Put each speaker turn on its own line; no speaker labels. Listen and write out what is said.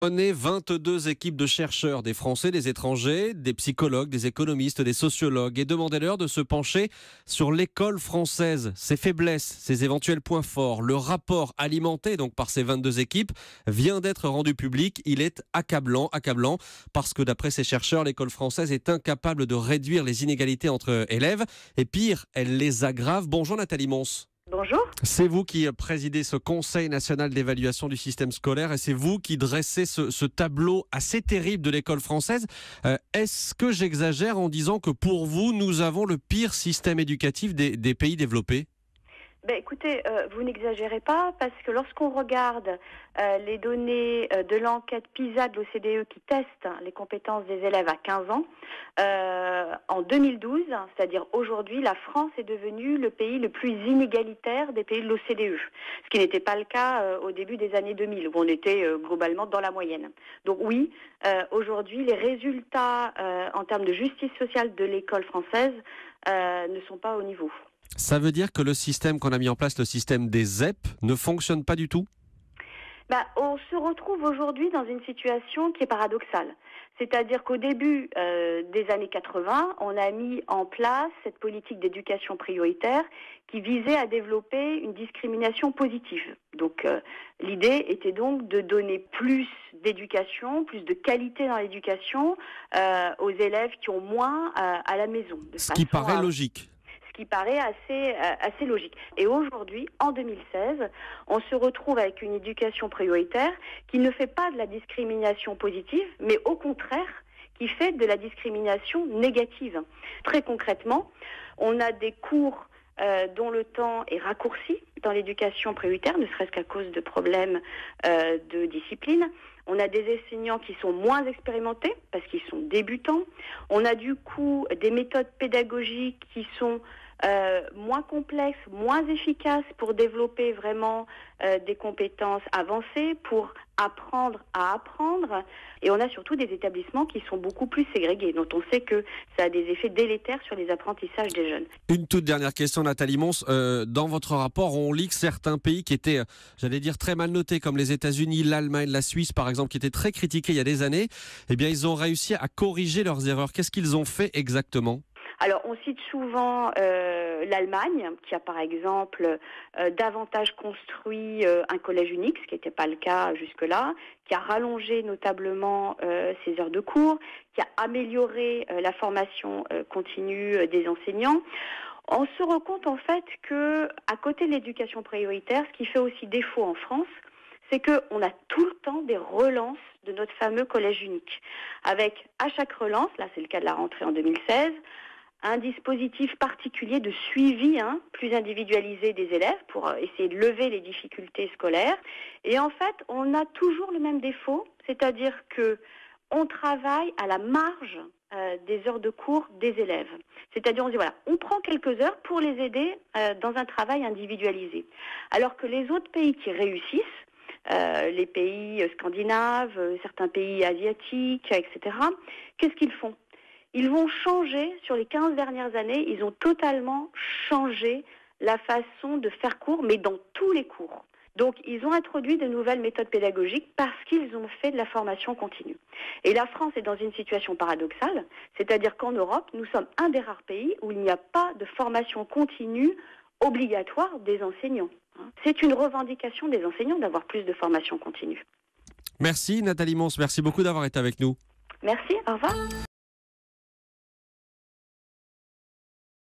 On est 22 équipes de chercheurs, des Français, des étrangers, des psychologues, des économistes, des sociologues, et demandez-leur de se pencher sur l'école française, ses faiblesses, ses éventuels points forts. Le rapport alimenté donc par ces 22 équipes vient d'être rendu public. Il est accablant, parce que d'après ces chercheurs, l'école française est incapable de réduire les inégalités entre élèves, et pire, elle les aggrave. Bonjour Nathalie Mons.
Bonjour.
C'est vous qui présidez ce Conseil national d'évaluation du système scolaire et c'est vous qui dressez ce tableau assez terrible de l'école française. Est-ce que j'exagère en disant que pour vous, nous avons le pire système éducatif des pays développés ?
Écoutez, vous n'exagérez pas parce que lorsqu'on regarde les données de l'enquête PISA de l'OCDE qui teste les compétences des élèves à 15 ans, en 2012, c'est-à-dire aujourd'hui, la France est devenue le pays le plus inégalitaire des pays de l'OCDE, ce qui n'était pas le cas au début des années 2000 où on était globalement dans la moyenne. Donc oui, aujourd'hui, les résultats en termes de justice sociale de l'école française ne sont pas au niveau.
Ça veut dire que le système qu'on a mis en place, le système des ZEP, ne fonctionne pas du tout ?
On se retrouve aujourd'hui dans une situation qui est paradoxale. C'est-à-dire qu'au début des années 80, on a mis en place cette politique d'éducation prioritaire qui visait à développer une discrimination positive. Donc l'idée était donc de donner plus d'éducation, plus de qualité dans l'éducation aux élèves qui ont moins à la maison.
Ce qui paraît logique.
Qui paraît assez logique. Et aujourd'hui, en 2016, on se retrouve avec une éducation prioritaire qui ne fait pas de la discrimination positive, mais au contraire, qui fait de la discrimination négative. Très concrètement, on a des cours dont le temps est raccourci dans l'éducation prioritaire, ne serait-ce qu'à cause de problèmes de discipline. On a des enseignants qui sont moins expérimentés parce qu'ils sont débutants. On a du coup des méthodes pédagogiques qui sont moins complexes, moins efficaces pour développer vraiment des compétences avancées, pour apprendre à apprendre. Et on a surtout des établissements qui sont beaucoup plus ségrégés, dont on sait que ça a des effets délétères sur les apprentissages des jeunes.
Une toute dernière question, Nathalie Mons. Dans votre rapport, on lit que certains pays qui étaient, j'allais dire, très mal notés, comme les États-Unis, l'Allemagne, la Suisse, par exemple, qui étaient très critiqués il y a des années, eh bien, ils ont réussi à corriger leurs erreurs. Qu'est-ce qu'ils ont fait exactement ?
Alors, on cite souvent l'Allemagne, qui a par exemple davantage construit un collège unique, ce qui n'était pas le cas jusque-là, qui a rallongé notablement ses heures de cours, qui a amélioré la formation continue des enseignants. On se rend compte en fait que, à côté de l'éducation prioritaire, ce qui fait aussi défaut en France, c'est qu'on a tout le temps des relances de notre fameux collège unique. Avec, à chaque relance, là c'est le cas de la rentrée en 2016, un dispositif particulier de suivi plus individualisé des élèves pour essayer de lever les difficultés scolaires. Et en fait, on a toujours le même défaut, c'est-à-dire que on travaille à la marge des heures de cours des élèves. C'est-à-dire, on dit voilà, on prend quelques heures pour les aider dans un travail individualisé. Alors que les autres pays qui réussissent, les pays scandinaves, certains pays asiatiques, etc., qu'est-ce qu'ils font ? Ils vont changer, sur les 15 dernières années, ils ont totalement changé la façon de faire cours, mais dans tous les cours. Donc, ils ont introduit de nouvelles méthodes pédagogiques parce qu'ils ont fait de la formation continue. Et la France est dans une situation paradoxale, c'est-à-dire qu'en Europe, nous sommes un des rares pays où il n'y a pas de formation continue obligatoire des enseignants. C'est une revendication des enseignants d'avoir plus de formation continue.
Merci Nathalie Mons, merci beaucoup d'avoir été avec nous.
Merci, au revoir.